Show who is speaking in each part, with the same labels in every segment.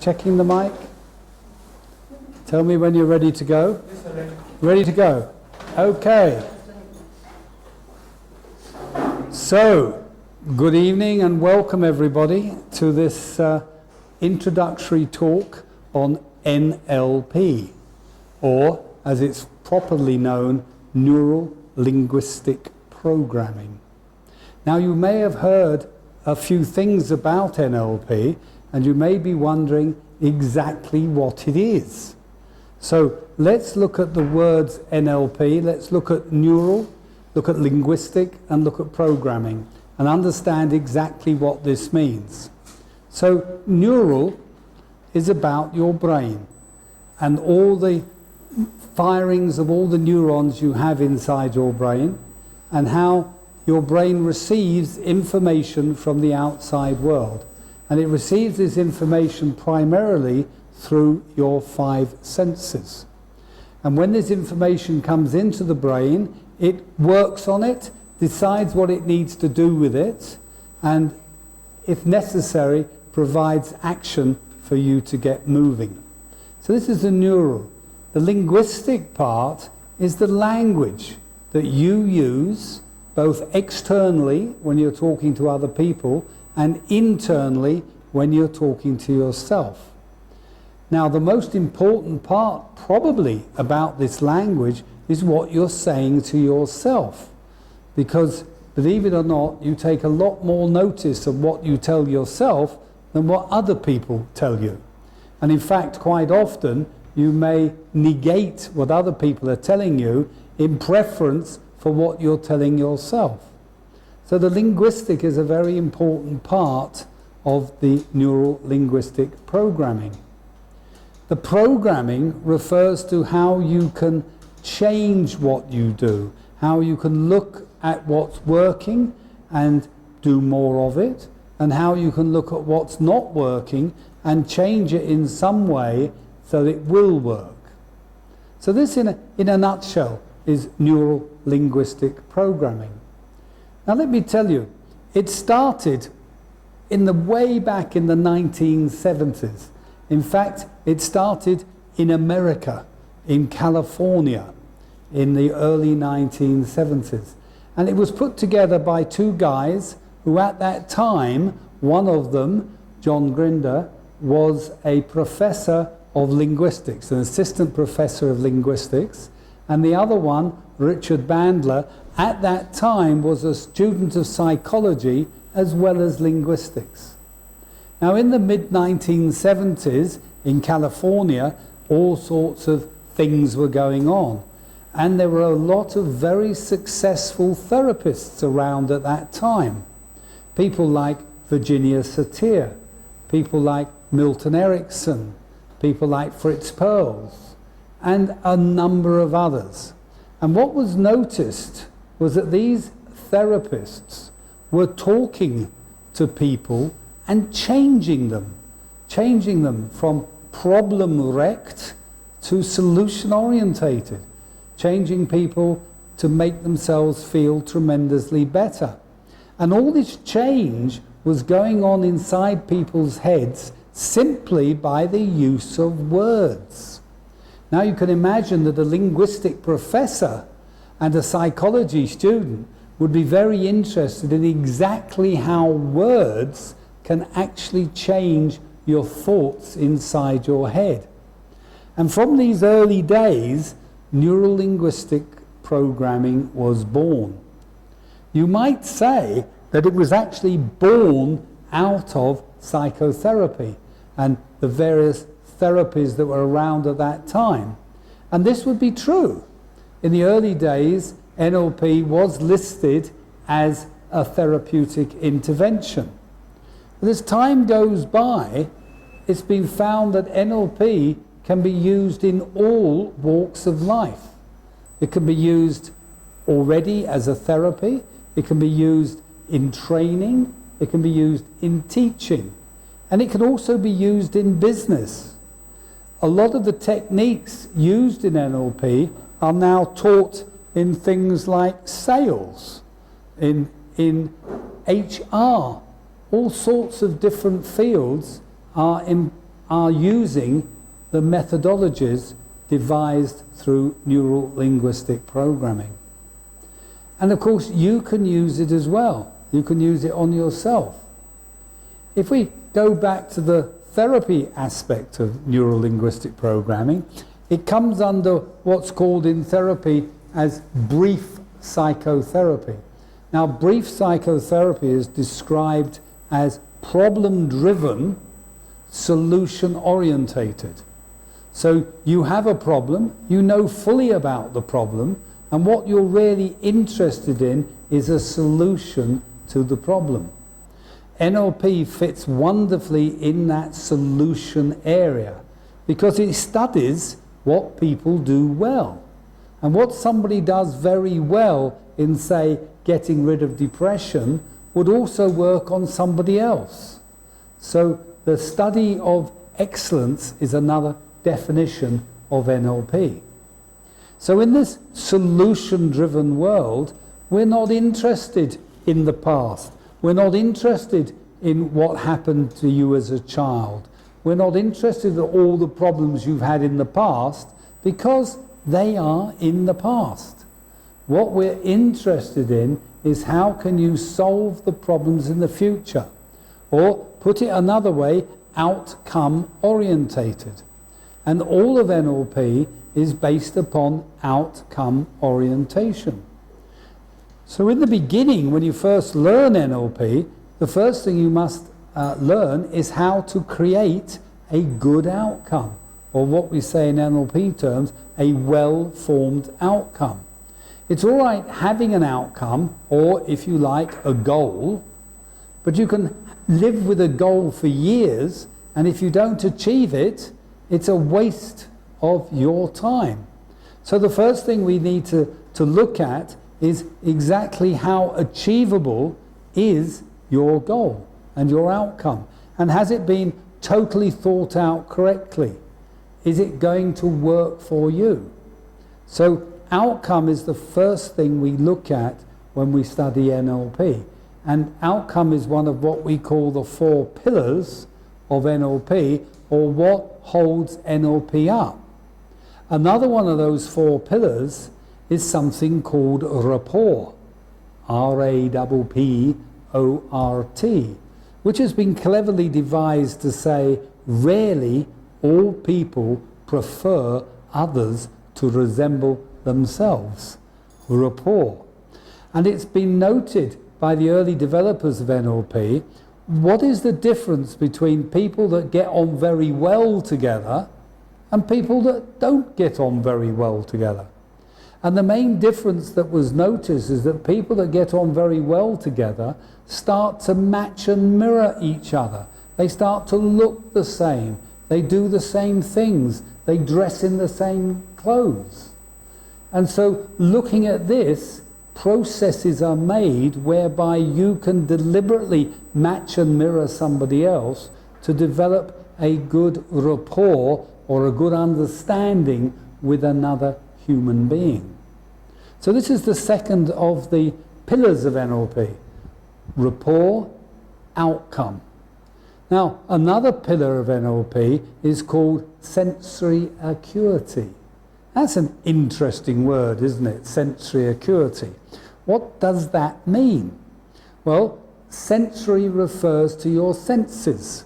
Speaker 1: Checking the mic. Tell me when you're ready to go. Ready to go. Okay. So, good evening and welcome everybody to this introductory talk on NLP, or as it's properly known, Neural Linguistic Programming. Now you may have heard a few things about NLP and you may be wondering exactly what it is. So let's look at the words NLP, let's look at neural, look at linguistic and look at programming and understand exactly what this means. So neural is about your brain and all the firings of all the neurons you have inside your brain and how your brain receives information from the outside world. And it receives this information primarily through your 5 senses. And when this information comes into the brain, it works on it, decides what it needs to do with it, and if necessary, provides action for you to get moving. So this is the neural. The linguistic part is the language that you use both externally when you're talking to other people and internally when you're talking to yourself. Now, the most important part probably about this language is what you're saying to yourself. Because, believe it or not, you take a lot more notice of what you tell yourself than what other people tell you. And in fact, quite often, you may negate what other people are telling you in preference for what you're telling yourself. So the linguistic is a very important part of the neural linguistic programming. The programming refers to how you can change what you do, how you can look at what's working and do more of it, and how you can look at what's not working and change it in some way so that it will work. So this in a nutshell is neural linguistic programming. Now let me tell you, it started in the way back in the 1970s. In fact, it started in America, in California, in the early 1970s. And it was put together by 2 guys who at that time, one of them, John Grinder, was a professor of linguistics, an assistant professor of linguistics, and the other one, Richard Bandler, at that time was a student of psychology as well as linguistics. Now in the mid-1970s in California, all sorts of things were going on. And there were a lot of very successful therapists around at that time. People like Virginia Satir, people like Milton Erickson, people like Fritz Perls, and a number of others. And what was noticed was that these therapists were talking to people and changing them from problem-wrecked to solution-orientated, changing people to make themselves feel tremendously better. And all this change was going on inside people's heads simply by the use of words. Now you can imagine that a linguistic professor and a psychology student would be very interested in exactly how words can actually change your thoughts inside your head. And from these early days, neurolinguistic programming was born. You might say that it was actually born out of psychotherapy and the various therapies that were around at that time. And this would be true. In the early days, NLP was listed as a therapeutic intervention. But as time goes by, it's been found that NLP can be used in all walks of life. It can be used already as a therapy, it can be used in training, it can be used in teaching, and it can also be used in business. A lot of the techniques used in NLP are now taught in things like sales, in HR. All sorts of different fields are are using the methodologies devised through neural linguistic programming. And of course, you can use it as well. You can use it on yourself. If we go back to the therapy aspect of neural linguistic programming, it comes under what's called in therapy as brief psychotherapy. Now, brief psychotherapy is described as problem-driven, solution-orientated. So you have a problem, you know fully about the problem, and what you're really interested in is a solution to the problem. NLP fits wonderfully in that solution area because it studies what people do well. And what somebody does very well in, say, getting rid of depression would also work on somebody else. So the study of excellence is another definition of NLP. So in this solution-driven world, we're not interested in the past. We're not interested in what happened to you as a child. We're not interested in all the problems you've had in the past because they are in the past. What we're interested in is how can you solve the problems in the future? Or, put it another way, outcome orientated. And all of NLP is based upon outcome orientation. So in the beginning, when you first learn NLP, the first thing you must learn is how to create a good outcome, or what we say in NLP terms, a well-formed outcome. It's all right having an outcome, or if you like, a goal, but you can live with a goal for years, and if you don't achieve it, it's a waste of your time. So the first thing we need to look at is exactly how achievable is your goal and your outcome. And has it been totally thought out correctly? Is it going to work for you? So outcome is the first thing we look at when we study NLP. And outcome is one of what we call the 4 pillars of NLP, or what holds NLP up. Another one of those 4 pillars is something called rapport, R-A-P-P-O-R-T, which has been cleverly devised to say, rarely all people prefer others to resemble themselves. Rapport. And it's been noted by the early developers of NLP, what is the difference between people that get on very well together and people that don't get on very well together? And the main difference that was noticed is that people that get on very well together start to match and mirror each other. They start to look the same. They do the same things. They dress in the same clothes. And so looking at this, processes are made whereby you can deliberately match and mirror somebody else to develop a good rapport or a good understanding with another human being. So this is the second of the pillars of NLP. Rapport, outcome. Now, another pillar of NLP is called sensory acuity. That's an interesting word, isn't it? Sensory acuity. What does that mean? Well, sensory refers to your senses.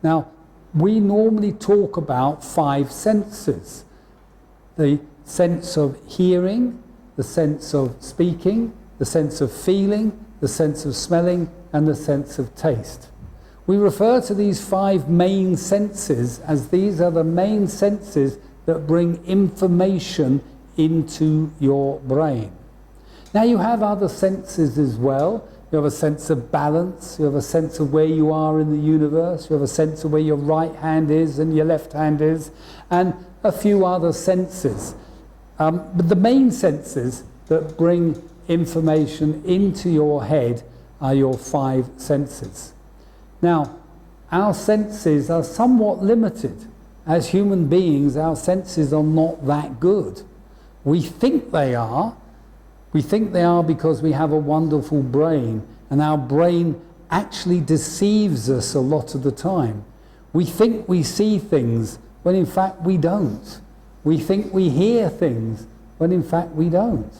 Speaker 1: Now, we normally talk about 5 senses. The sense of hearing, the sense of speaking, the sense of feeling, the sense of smelling, and the sense of taste. We refer to these 5 main senses as these are the main senses that bring information into your brain. Now you have other senses as well. You have a sense of balance, you have a sense of where you are in the universe, you have a sense of where your right hand is and your left hand is, and a few other senses. But the main senses that bring information into your head are your 5 senses. Now, our senses are somewhat limited. As human beings, our senses are not that good. We think they are. We think they are because we have a wonderful brain, and our brain actually deceives us a lot of the time. We think we see things when in fact we don't. We think we hear things when in fact we don't.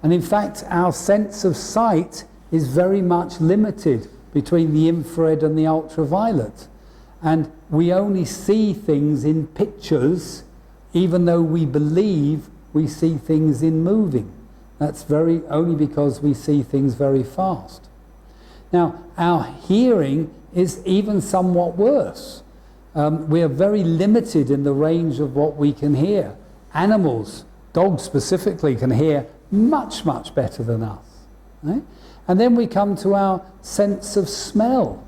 Speaker 1: And in fact, our sense of sight is very much limited between the infrared and the ultraviolet. And we only see things in pictures, even though we believe we see things in moving. That's only because we see things very fast. Now, our hearing is even somewhat worse. We are very limited in the range of what we can hear. Animals, dogs specifically, can hear much, much better than us. Right? And then we come to our sense of smell.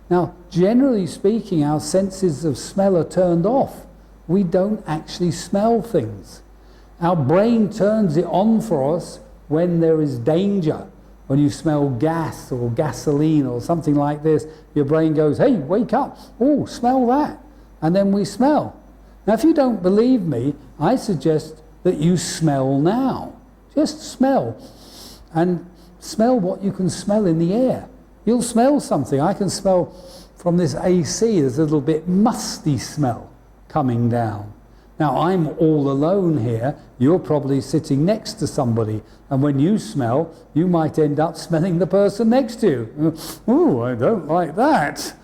Speaker 1: Now, generally speaking, our senses of smell are turned off. We don't actually smell things. Our brain turns it on for us when there is danger. When you smell gas or gasoline or something like this, your brain goes, hey, wake up. Oh, smell that. And then we smell. Now, if you don't believe me, I suggest that you smell now. Just smell. And smell what you can smell in the air. You'll smell something. I can smell from this AC, there's a little bit musty smell coming down. Now, I'm all alone here. You're probably sitting next to somebody. And when you smell, you might end up smelling the person next to you. Oh, I don't like that.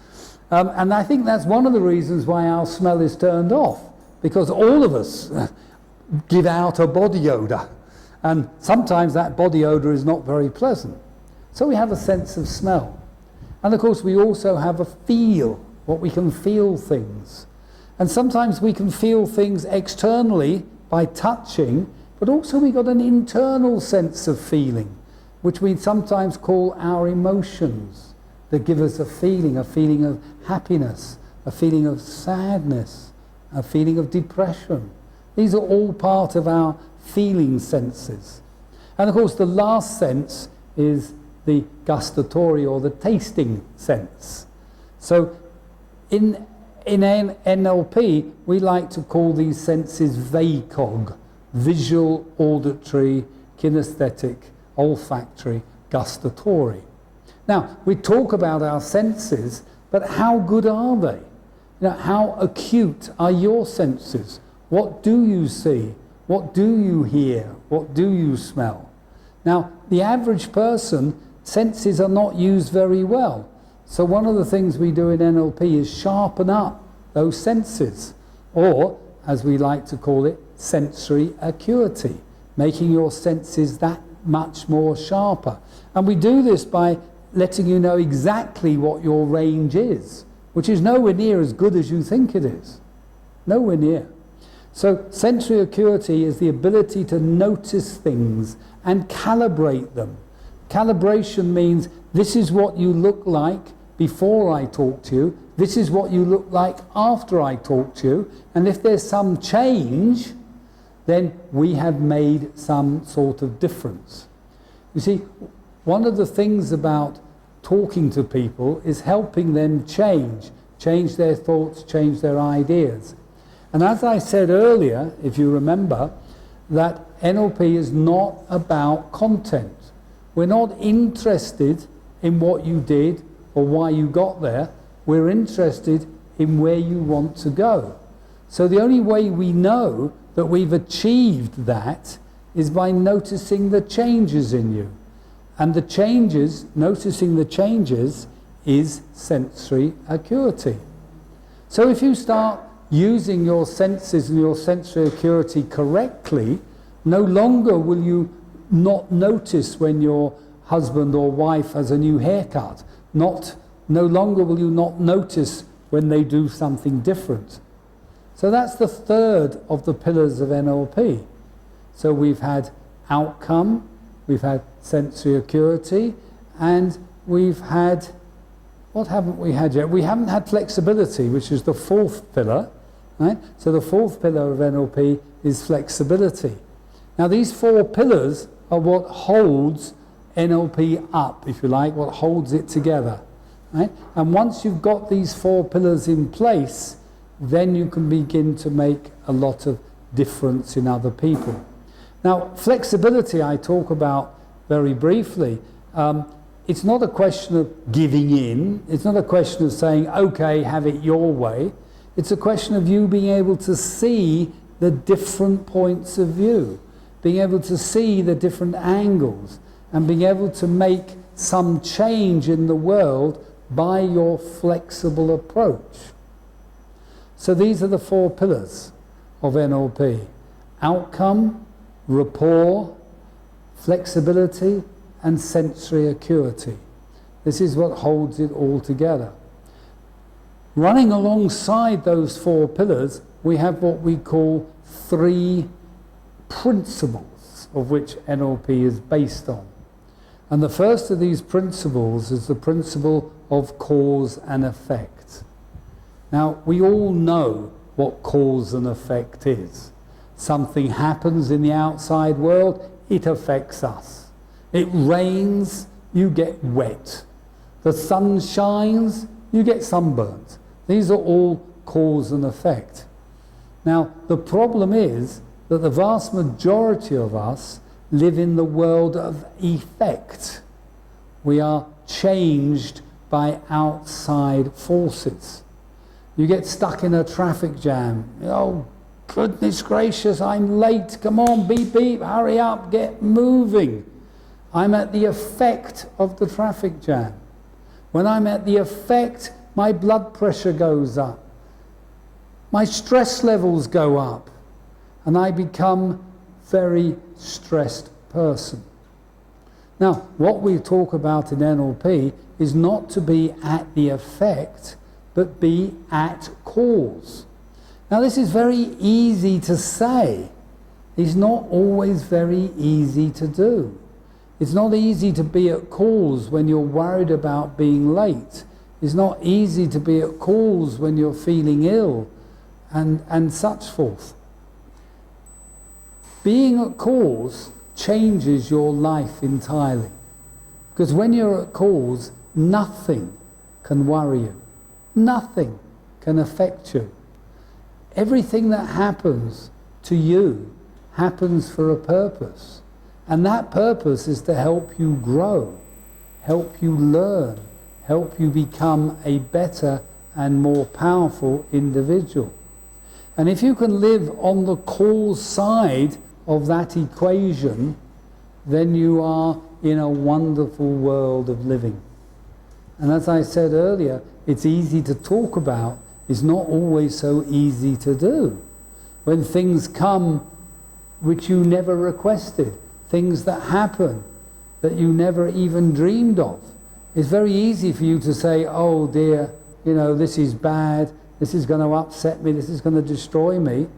Speaker 1: And I think that's one of the reasons why our smell is turned off. Because all of us give out a body odour. And sometimes that body odour is not very pleasant. So we have a sense of smell. And of course we also have a feel, what we can feel things. And sometimes we can feel things externally by touching, but also we got an internal sense of feeling, which we sometimes call our emotions, that give us a feeling of happiness, a feeling of sadness, a feeling of depression. These are all part of our feeling senses. And of course the last sense is the gustatory or the tasting sense. So in NLP we like to call these senses VACOG: visual, auditory, kinesthetic, olfactory, gustatory. Now we talk about our senses, but how good are they? You know, how acute are your senses? What do you see? What do you hear? What do you smell? Now, the average person, senses are not used very well. So one of the things we do in NLP is sharpen up those senses, or, as we like to call it, sensory acuity, making your senses that much more sharper. And we do this by letting you know exactly what your range is, which is nowhere near as good as you think it is. Nowhere near. So sensory acuity is the ability to notice things and calibrate them. Calibration means this is what you look like before I talk to you, this is what you look like after I talk to you, and if there's some change, then we have made some sort of difference. You see, one of the things about talking to people is helping them change their thoughts, change their ideas. And as I said earlier, if you remember, that NLP is not about content. We're not interested in what you did or why you got there. We're interested in where you want to go. So the only way we know that we've achieved that is by noticing the changes in you. And the changes, noticing the changes, is sensory acuity. So if you start using your senses and your sensory acuity correctly, no longer will you not notice when your husband or wife has a new haircut. No longer will you not notice when they do something different. So that's the third of the pillars of NLP. So we've had outcome, we've had sensory acuity, and we've had, what haven't we had yet? We haven't had flexibility, which is the fourth pillar. Right? So the fourth pillar of NLP is flexibility. Now these four pillars are what holds NLP up, if you like, what holds it together. Right? And once you've got these four pillars in place, then you can begin to make a lot of difference in other people. Now, flexibility I talk about very briefly. it's not a question of giving in. It's not a question of saying, okay, have it your way. It's a question of you being able to see the different points of view, being able to see the different angles, and being able to make some change in the world by your flexible approach. So these are the 4 pillars of NLP: outcome, rapport, flexibility, and sensory acuity. This is what holds it all together. Running alongside those 4 pillars, we have what we call 3 principles of which NLP is based on. And the first of these principles is the principle of cause and effect. Now, we all know what cause and effect is. Something happens in the outside world, it affects us. It rains, you get wet. The sun shines, you get sunburnt. These are all cause and effect. Now, the problem is that the vast majority of us live in the world of effect. We are changed by outside forces. You get stuck in a traffic jam. Oh, goodness gracious, I'm late. Come on, beep, beep, hurry up, get moving. I'm at the effect of the traffic jam. When I'm at the effect, my blood pressure goes up. My stress levels go up. And I become a very stressed person. Now, what we talk about in NLP is not to be at the effect, but be at cause. Now, this is very easy to say. It's not always very easy to do. It's not easy to be at cause when you're worried about being late. It's not easy to be at cause when you're feeling ill and such forth. Being at cause changes your life entirely. Because when you're at cause, nothing can worry you. Nothing can affect you. Everything that happens to you happens for a purpose. And that purpose is to help you grow, help you learn, help you become a better and more powerful individual. And if you can live on the cause side of that equation, then you are in a wonderful world of living. And as I said earlier, it's easy to talk about, it's not always so easy to do. When things come which you never requested, things that happen that you never even dreamed of, it's very easy for you to say, oh dear, you know, this is bad, this is going to upset me, this is going to destroy me.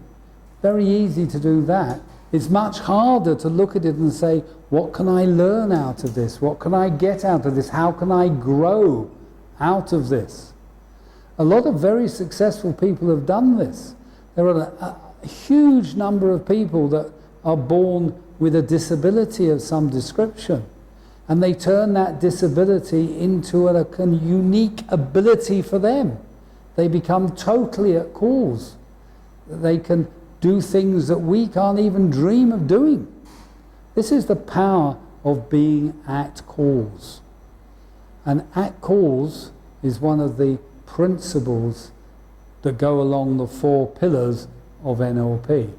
Speaker 1: Very easy to do that. It's much harder to look at it and say, what can I learn out of this? What can I get out of this? How can I grow out of this? A lot of very successful people have done this. There are a huge number of people that are born with a disability of some description, and they turn that disability into a unique ability for them. They become totally at cause. They can do things that we can't even dream of doing. This is the power of being at cause. And at cause is one of the principles that go along the 4 pillars of NLP.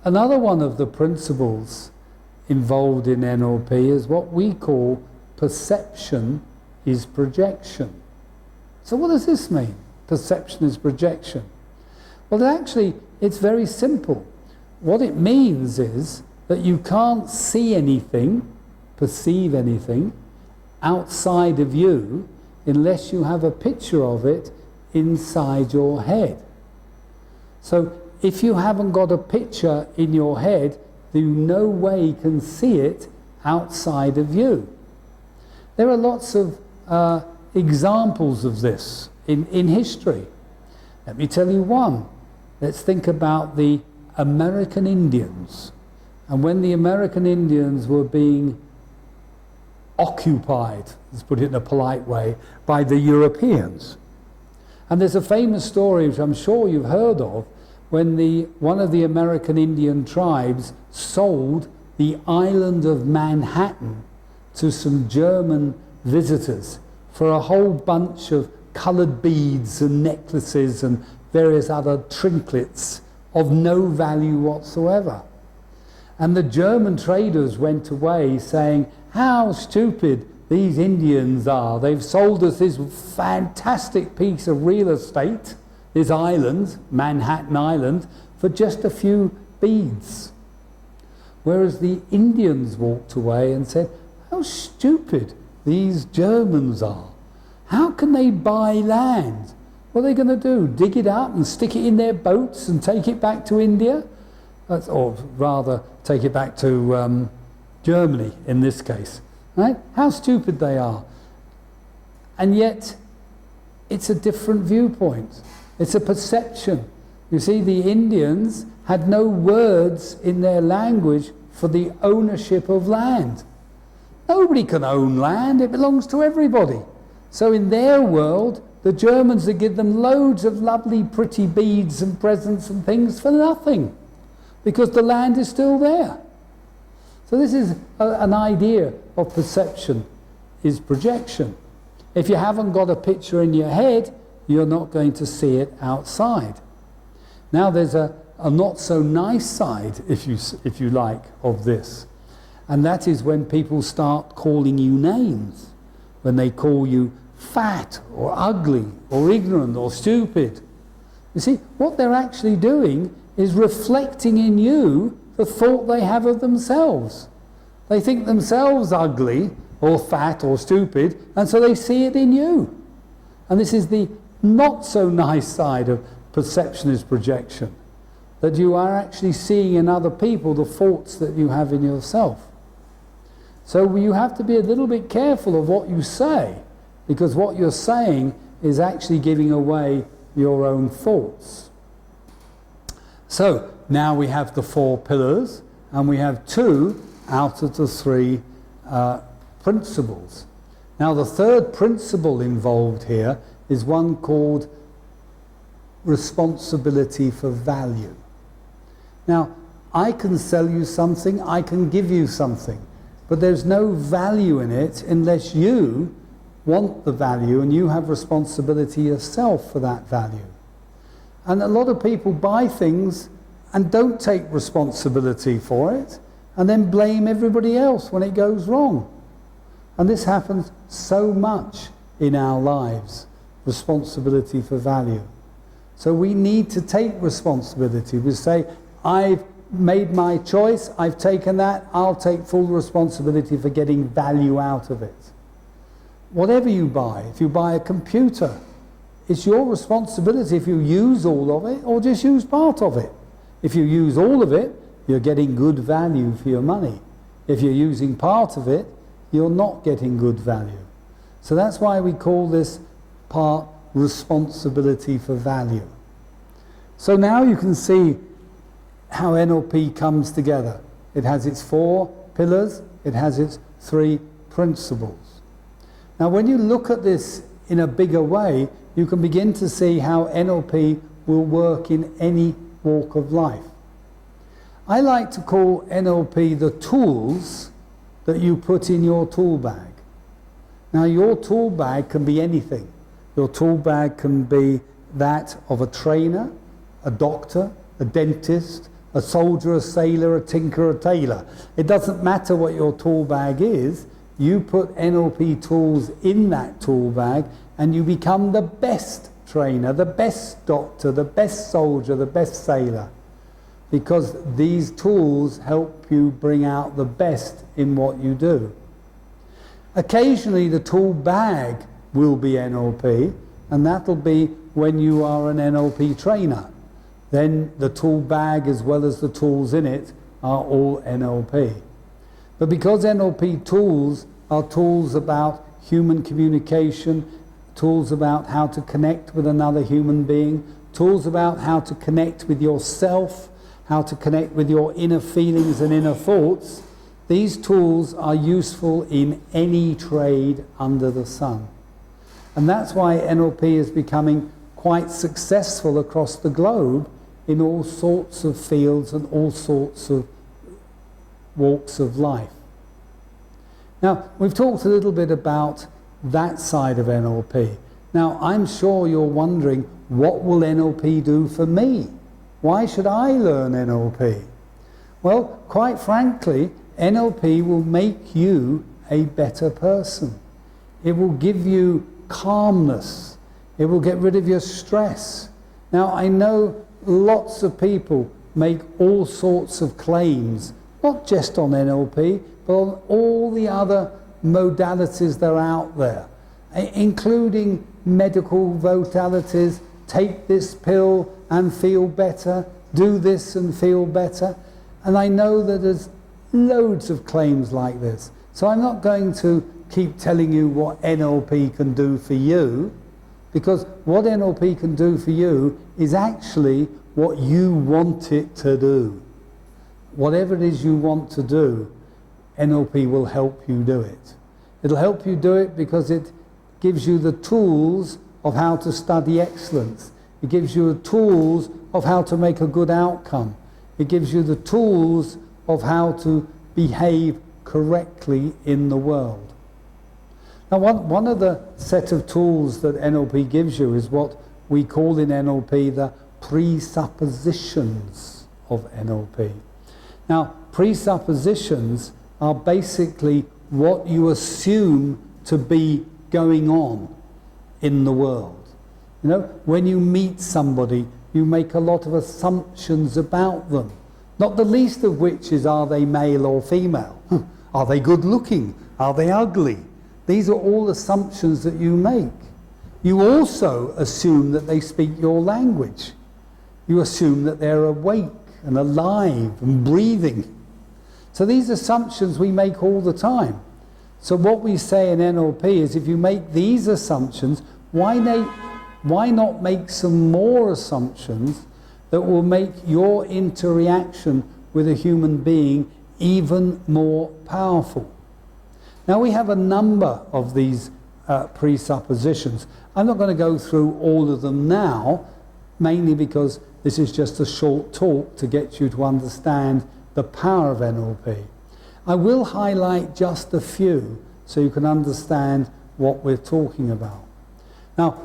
Speaker 1: Another one of the principles involved in NLP is what we call perception is projection. So what does this mean? Perception is projection. Well, actually, it's very simple. What it means is that you can't see anything, perceive anything, outside of you unless you have a picture of it inside your head. So if you haven't got a picture in your head, you no way can see it outside of you. There are lots of examples of this in history. Let me tell you one. Let's think about the American Indians. And when the American Indians were being occupied, let's put it in a polite way, by the Europeans. And there's a famous story, which I'm sure you've heard of, when one of the American Indian tribes sold the island of Manhattan to some German visitors for a whole bunch of coloured beads and necklaces and various other trinkets of no value whatsoever. And the German traders went away saying, how stupid these Indians are. They've sold us this fantastic piece of real estate, this island, Manhattan Island, for just a few beads. Whereas the Indians walked away and said, how stupid these Germans are. How can they buy land? What are they going to do? Dig it up and stick it in their boats and take it back to India? Or rather, take it back to Germany in this case. Right? How stupid they are. And yet, it's a different viewpoint. It's a perception. You see, the Indians had no words in their language for the ownership of land. Nobody can own land, it belongs to everybody. So in their world, the Germans would give them loads of lovely pretty beads and presents and things for nothing, because the land is still there. So this is an idea of perception, is projection. If you haven't got a picture in your head, you're not going to see it outside. Now there's a not so nice side, if you like, of this. And that is when people start calling you names. When they call you fat or ugly or ignorant or stupid. You see, what they're actually doing is reflecting in you the thought they have of themselves. They think themselves ugly or fat or stupid, and so they see it in you. And this is the not so nice side of perception is projection, that you are actually seeing in other people the thoughts that you have in yourself. So you have to be a little bit careful of what you say, because what you're saying is actually giving away your own thoughts. So now we have the 4 pillars, and we have 2 out of the 3 principles. Now the third principle involved here is one called responsibility for value. Now, I can sell you something, I can give you something, but there's no value in it unless you want the value and you have responsibility yourself for that value. And a lot of people buy things and don't take responsibility for it and then blame everybody else when it goes wrong. And this happens so much in our lives, responsibility for value. So we need to take responsibility. We say, I've made my choice, I've taken that, I'll take full responsibility for getting value out of it. Whatever you buy, if you buy a computer, it's your responsibility if you use all of it or just use part of it. If you use all of it, you're getting good value for your money. If you're using part of it, you're not getting good value. So that's why we call this part responsibility for value. So now you can see how NLP comes together. It has its 4 pillars, it has its 3 principles. Now when you look at this in a bigger way, you can begin to see how NLP will work in any walk of life. I like to call NLP the tools that you put in your tool bag. Now your tool bag can be anything. Your tool bag can be that of a trainer, a doctor, a dentist, a soldier, a sailor, a tinker, a tailor. It doesn't matter what your tool bag is, you put NLP tools in that tool bag and you become the best trainer, the best doctor, the best soldier, the best sailor. Because these tools help you bring out the best in what you do. Occasionally the tool bag will be NLP, and that'll be when you are an NLP trainer. Then the tool bag as well as the tools in it are all NLP. But because NLP tools are tools about human communication, tools about how to connect with another human being, tools about how to connect with yourself, how to connect with your inner feelings and inner thoughts, these tools are useful in any trade under the sun. And that's why NLP is becoming quite successful across the globe in all sorts of fields and all sorts of walks of life. Now, we've talked a little bit about that side of NLP. Now, I'm sure you're wondering, what will NLP do for me? Why should I learn NLP? Well, quite frankly, NLP will make you a better person. It will give you calmness. It will get rid of your stress. Now, I know lots of people make all sorts of claims, not just on NLP, but on all the other modalities that are out there, including medical modalities. Take this pill and feel better, do this and feel better. And I know that there's loads of claims like this. So I'm not going to keep telling you what NLP can do for you, because what NLP can do for you is actually what you want it to do. Whatever it is you want to do, NLP will help you do it. It'll help you do it because it gives you the tools of how to study excellence. It gives you the tools of how to make a good outcome. It gives you the tools of how to behave correctly in the world. Now, one of the set of tools that NLP gives you is what we call in NLP the presuppositions of NLP. Now, presuppositions are basically what you assume to be going on in the world. You know, when you meet somebody, you make a lot of assumptions about them, not the least of which is, are they male or female? Are they good looking? Are they ugly? These are all assumptions that you make. You also assume that they speak your language. You assume that they're awake and alive and breathing. So these assumptions we make all the time. So what we say in NLP is, if you make these assumptions, why not make some more assumptions that will make your interaction with a human being even more powerful? Now, we have a number of these presuppositions. I'm not going to go through all of them now, mainly because this is just a short talk to get you to understand the power of NLP. I will highlight just a few so you can understand what we're talking about. Now,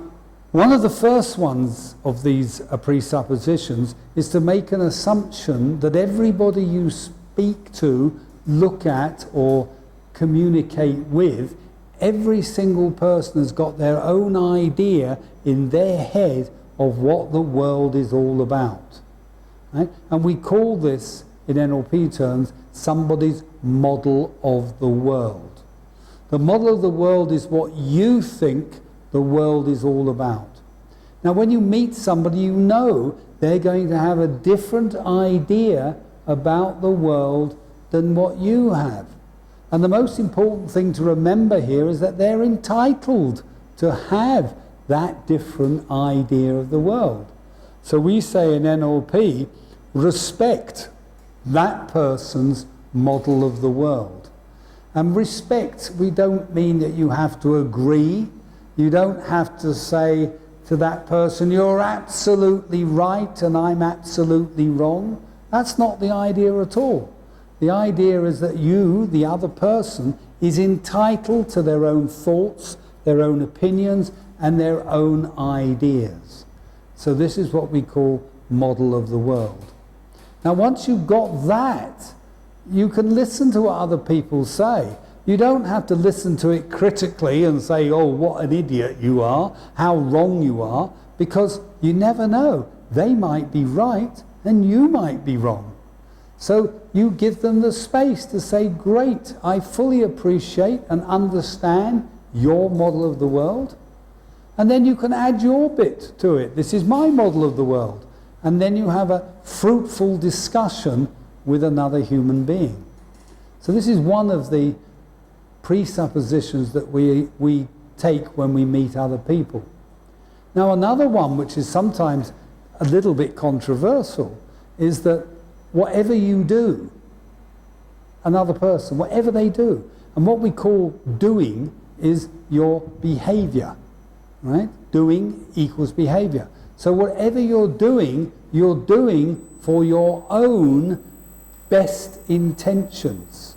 Speaker 1: one of the first ones of these presuppositions is to make an assumption that everybody you speak to, look at, or communicate with, every single person has got their own idea in their head of what the world is all about. Right? And we call this, in NLP terms, somebody's model of the world. The model of the world is what you think the world is all about. Now, when you meet somebody, you know they're going to have a different idea about the world than what you have. And the most important thing to remember here is that they're entitled to have that different idea of the world. So we say in NLP, respect that person's model of the world. And respect, we don't mean that you have to agree. You don't have to say to that person, you're absolutely right and I'm absolutely wrong. That's not the idea at all. The idea is that you, the other person, is entitled to their own thoughts, their own opinions, and their own ideas. So this is what we call model of the world. Now, once you've got that, you can listen to what other people say. You don't have to listen to it critically and say, oh, what an idiot you are, how wrong you are, because you never know. They might be right and you might be wrong. So you give them the space to say, great, I fully appreciate and understand your model of the world. And then you can add your bit to it. This is my model of the world. And then you have a fruitful discussion with another human being. So this is one of the presuppositions that we take when we meet other people. Now, another one, which is sometimes a little bit controversial, is that whatever you do, another person, whatever they do, and what we call doing is your behavior, right? Doing equals behavior. So whatever you're doing for your own best intentions.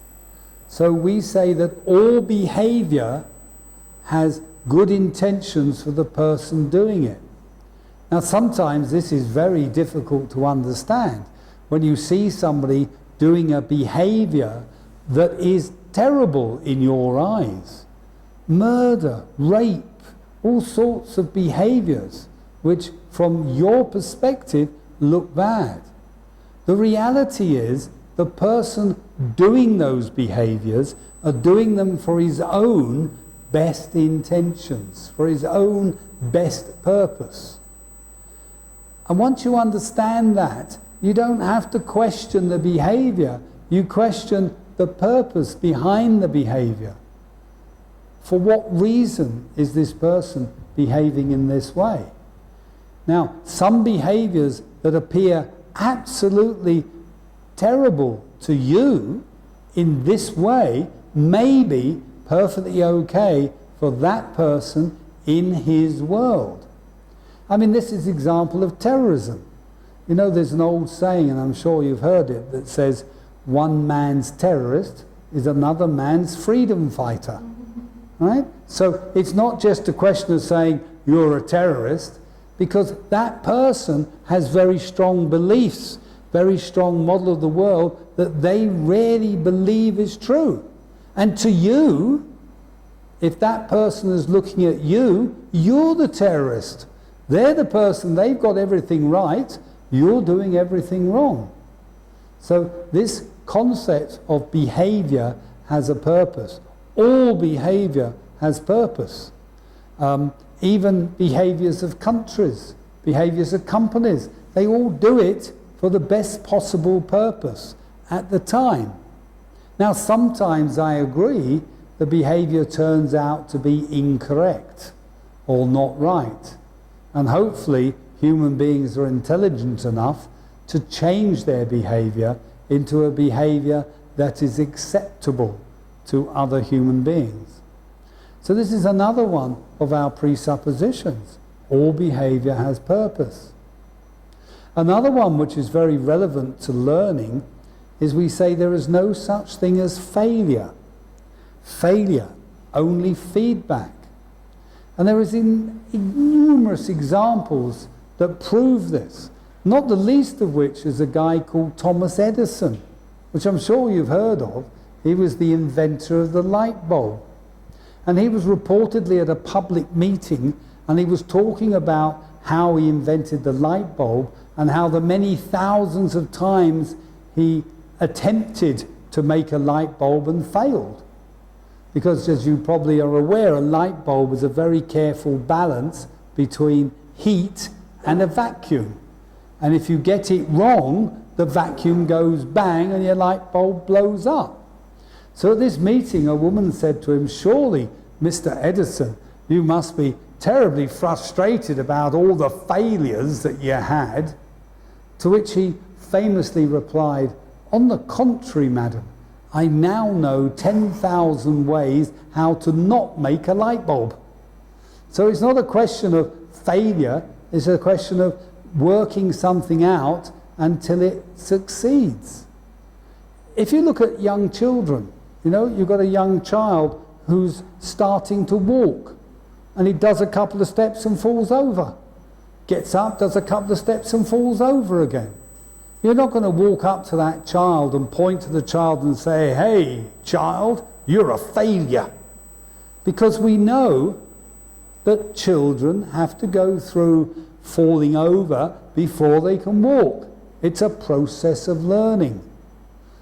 Speaker 1: So we say that all behavior has good intentions for the person doing it. Now sometimes this is very difficult to understand. When you see somebody doing a behavior that is terrible in your eyes, murder, rape, all sorts of behaviors which from your perspective look bad. The reality is the person doing those behaviors are doing them for his own best intentions, for his own best purpose. And once you understand that, you don't have to question the behavior, you question the purpose behind the behavior. For what reason is this person behaving in this way? Now, some behaviors that appear absolutely terrible to you in this way may be perfectly okay for that person in his world. I mean, this is an example of terrorism. You know, there's an old saying, and I'm sure you've heard it, that says, one man's terrorist is another man's freedom fighter. Right? So it's not just a question of saying you're a terrorist, because that person has very strong beliefs, very strong model of the world that they really believe is true. And to you, if that person is looking at you, you're the terrorist. They're the person, they've got everything right, you're doing everything wrong. So this concept of behavior has a purpose. All behavior has purpose. Even behaviors of countries, behaviors of companies, they all do it for the best possible purpose at the time. Now, sometimes I agree the behavior turns out to be incorrect or not right. And hopefully human beings are intelligent enough to change their behavior into a behavior that is acceptable to other human beings. So this is another one of our presuppositions. All behavior has purpose. Another one which is very relevant to learning is we say there is no such thing as failure. Failure, only feedback. And there is numerous examples that prove this, not the least of which is a guy called Thomas Edison, which I'm sure you've heard of. He was the inventor of the light bulb. And he was reportedly at a public meeting, and he was talking about how he invented the light bulb and how the many thousands of times he attempted to make a light bulb and failed. Because as you probably are aware, a light bulb is a very careful balance between heat and a vacuum. And if you get it wrong, the vacuum goes bang and your light bulb blows up. So at this meeting, a woman said to him, "Surely, Mr. Edison, you must be terribly frustrated about all the failures that you had." To which he famously replied, "On the contrary, madam, I now know 10,000 ways how to not make a light bulb." So it's not a question of failure, it's a question of working something out until it succeeds. If you look at young children, you know, you've got a young child who's starting to walk, and he does a couple of steps and falls over. Gets up, does a couple of steps and falls over again. You're not going to walk up to that child and point to the child and say, "Hey, child, you're a failure." Because we know that children have to go through falling over before they can walk. It's a process of learning.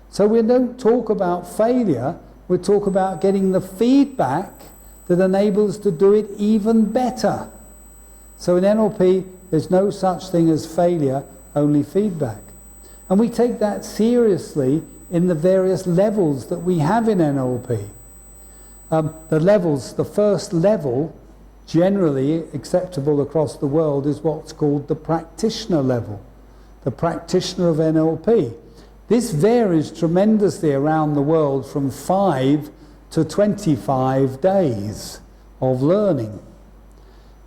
Speaker 1: So we don't talk about failure, we talk about getting the feedback that enables us to do it even better. So in NLP, there's no such thing as failure, only feedback. And we take that seriously in the various levels that we have in NLP. The levels, the first level, generally acceptable across the world, is what's called the practitioner level, the practitioner of NLP. This varies tremendously around the world from 5 to 25 days of learning.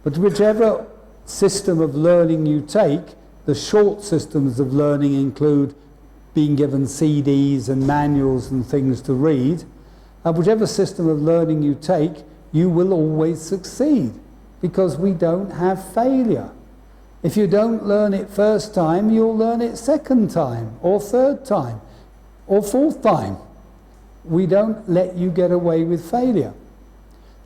Speaker 1: But whichever system of learning you take, the short systems of learning include being given CDs and manuals and things to read. whichever system of learning you take, you will always succeed, because we don't have failure. If you don't learn it first time, you'll learn it second time, or third time, or fourth time. We don't let you get away with failure.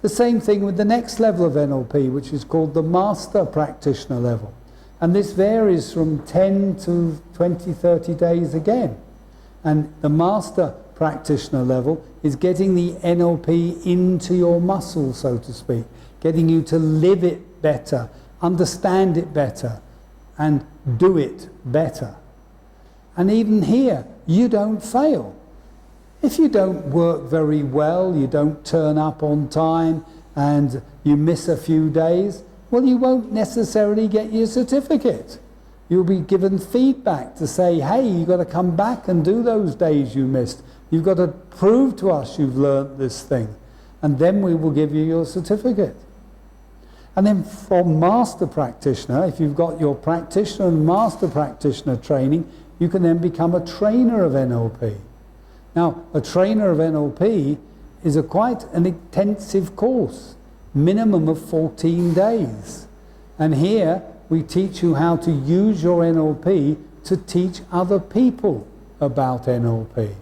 Speaker 1: The same thing with the next level of NLP, which is called the Master Practitioner level. And this varies from 10 to 20, 30 days again. And the Master Practitioner level is getting the NLP into your muscle, so to speak, getting you to live it better, understand it better, and do it better. And even here, you don't fail. If you don't work very well, you don't turn up on time, and you miss a few days, well, you won't necessarily get your certificate. You'll be given feedback to say, hey, you've got to come back and do those days you missed. You've got to prove to us you've learnt this thing. And then we will give you your certificate. And then from Master Practitioner, if you've got your Practitioner and Master Practitioner training, you can then become a trainer of NLP. Now, a trainer of NLP is quite an intensive course, minimum of 14 days. And here we teach you how to use your NLP to teach other people about NLP.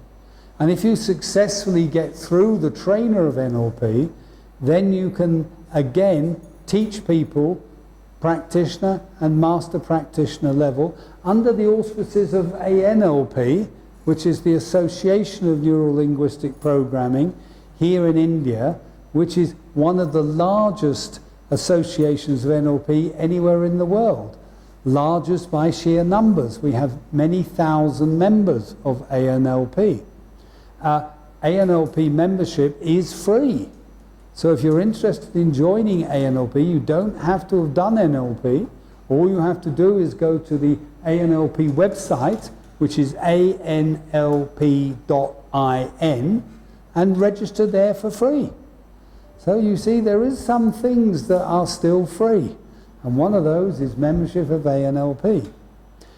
Speaker 1: And if you successfully get through the trainer of NLP, then you can again teach people practitioner and master practitioner level under the auspices of ANLP, which is the Association of Neuro-Linguistic Programming here in India, which is one of the largest associations of NLP anywhere in the world. Largest by sheer numbers. We have many thousand members of ANLP. ANLP membership is free. So if you're interested in joining ANLP, you don't have to have done NLP. All you have to do is go to the ANLP website, which is anlp.in, and register there for free. So you see, there is some things that are still free, and one of those is membership of ANLP.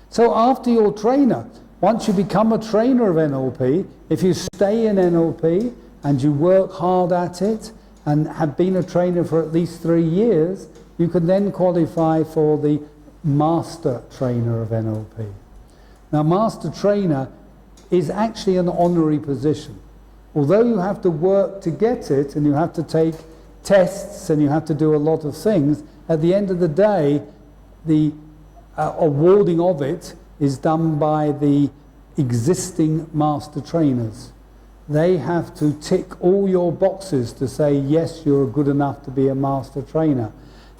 Speaker 1: So after your trainer, once you become a trainer of NLP, if you stay in NLP and you work hard at it and have been a trainer for at least 3 years, you can then qualify for the Master Trainer of NLP. Now, Master Trainer is actually an honorary position. Although you have to work to get it, and you have to take tests, and you have to do a lot of things, at the end of the day, the awarding of it is done by the existing master trainers. They have to tick all your boxes to say, yes, you're good enough to be a master trainer.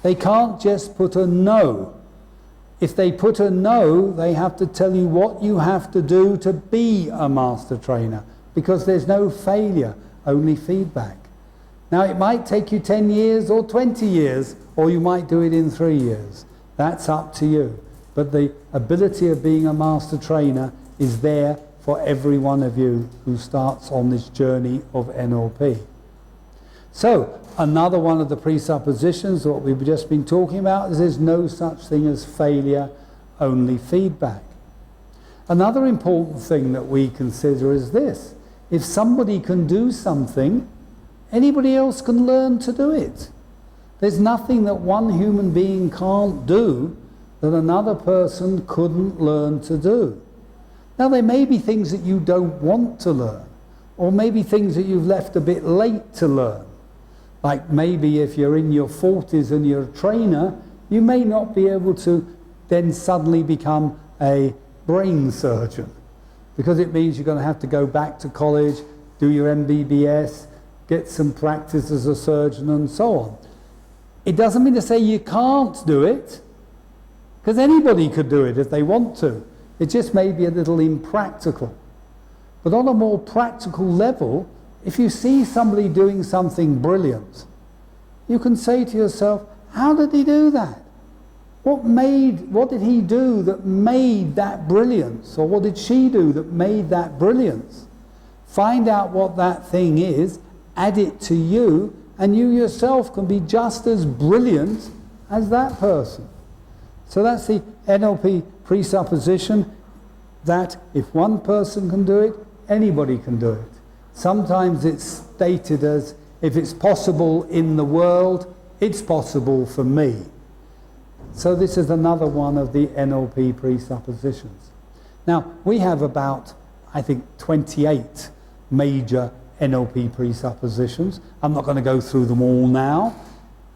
Speaker 1: They can't just put a no. If they put a no, they have to tell you what you have to do to be a master trainer, because there's no failure, only feedback. Now, it might take you 10 years or 20 years, or you might do it in 3 years. That's up to you. But the ability of being a master trainer is there for every one of you who starts on this journey of NLP. So, another one of the presuppositions, what we've just been talking about, is there's no such thing as failure, only feedback. Another important thing that we consider is this: if somebody can do something, anybody else can learn to do it. There's nothing that one human being can't do that another person couldn't learn to do. Now, there may be things that you don't want to learn, or maybe things that you've left a bit late to learn. Like maybe if you're in your 40s and you're a trainer, you may not be able to then suddenly become a brain surgeon, because it means you're going to have to go back to college, do your MBBS, get some practice as a surgeon and so on. It doesn't mean to say you can't do it, because anybody could do it if they want to. It just may be a little impractical. But on a more practical level, if you see somebody doing something brilliant, you can say to yourself, how did he do that? What did he do that made that brilliance? Or what did she do that made that brilliance? Find out what that thing is, add it to you, and you yourself can be just as brilliant as that person. So that's the NLP presupposition, that if one person can do it, anybody can do it. Sometimes it's stated as, if it's possible in the world, it's possible for me. So this is another one of the NLP presuppositions. Now, we have about, I think, 28 major NLP presuppositions. I'm not going to go through them all now.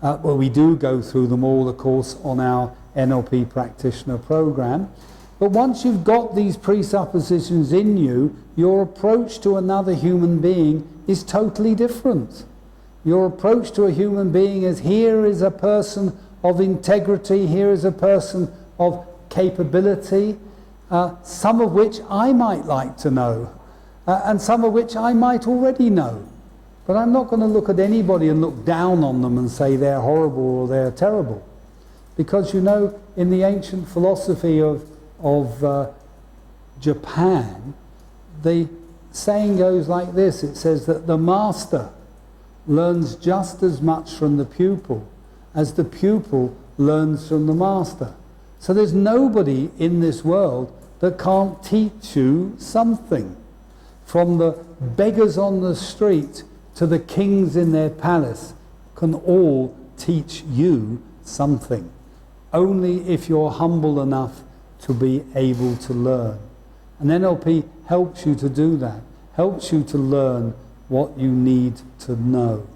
Speaker 1: Well, we do go through them all, of course, on our NLP practitioner program. But once you've got these presuppositions in you, your approach to another human being is totally different. Your approach to a human being is, here is a person of integrity, here is a person of capability, some of which I might like to know, and some of which I might already know. But I'm not going to look at anybody and look down on them and say they're horrible or they're terrible. Because, you know, in the ancient philosophy of Japan, the saying goes like this. It says that the master learns just as much from the pupil as the pupil learns from the master. So there's nobody in this world that can't teach you something. From the beggars on the street to the kings in their palace can all teach you something. Only if you're humble enough to be able to learn. And NLP helps you to do that, helps you to learn what you need to know.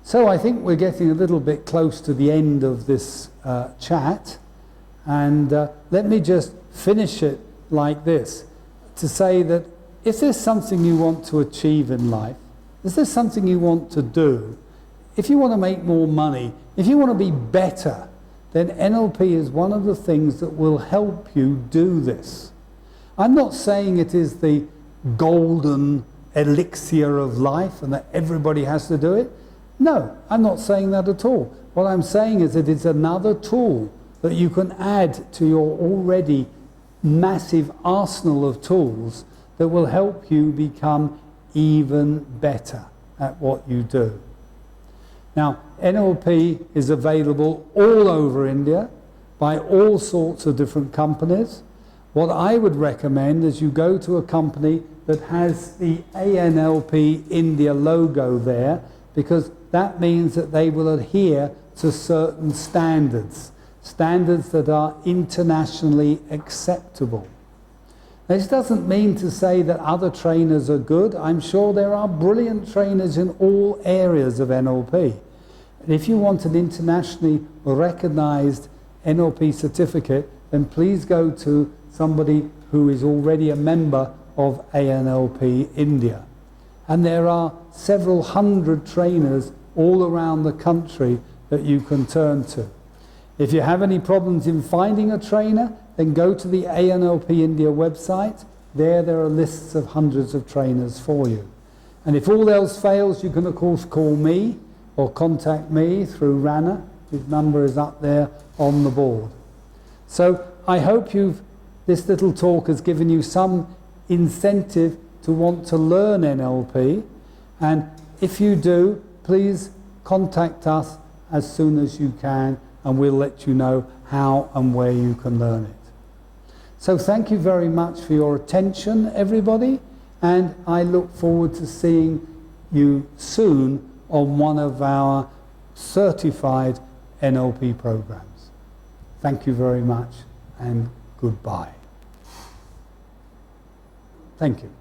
Speaker 1: So I think we're getting a little bit close to the end of this chat, and let me just finish it like this, to say that if there's something you want to achieve in life, if there's something you want to do, if you want to make more money, if you want to be better, then NLP is one of the things that will help you do this. I'm not saying it is the golden elixir of life and that everybody has to do it. No, I'm not saying that at all. What I'm saying is that it's another tool that you can add to your already massive arsenal of tools that will help you become even better at what you do. Now, NLP is available all over India by all sorts of different companies. What I would recommend is you go to a company that has the ANLP India logo there, because that means that they will adhere to certain standards, standards that are internationally acceptable. This doesn't mean to say that other trainers are good. I'm sure there are brilliant trainers in all areas of NLP. And if you want an internationally recognized NLP certificate, then please go to somebody who is already a member of ANLP India. And there are several hundred trainers all around the country that you can turn to. If you have any problems in finding a trainer, then go to the ANLP India website. There are lists of hundreds of trainers for you. And if all else fails, you can of course call me or contact me through Rana. His number is up there on the board. So I hope this little talk has given you some incentive to want to learn NLP. And if you do, please contact us as soon as you can, and we'll let you know how and where you can learn it. So thank you very much for your attention, everybody, and I look forward to seeing you soon on one of our certified NLP programs. Thank you very much, and goodbye. Thank you.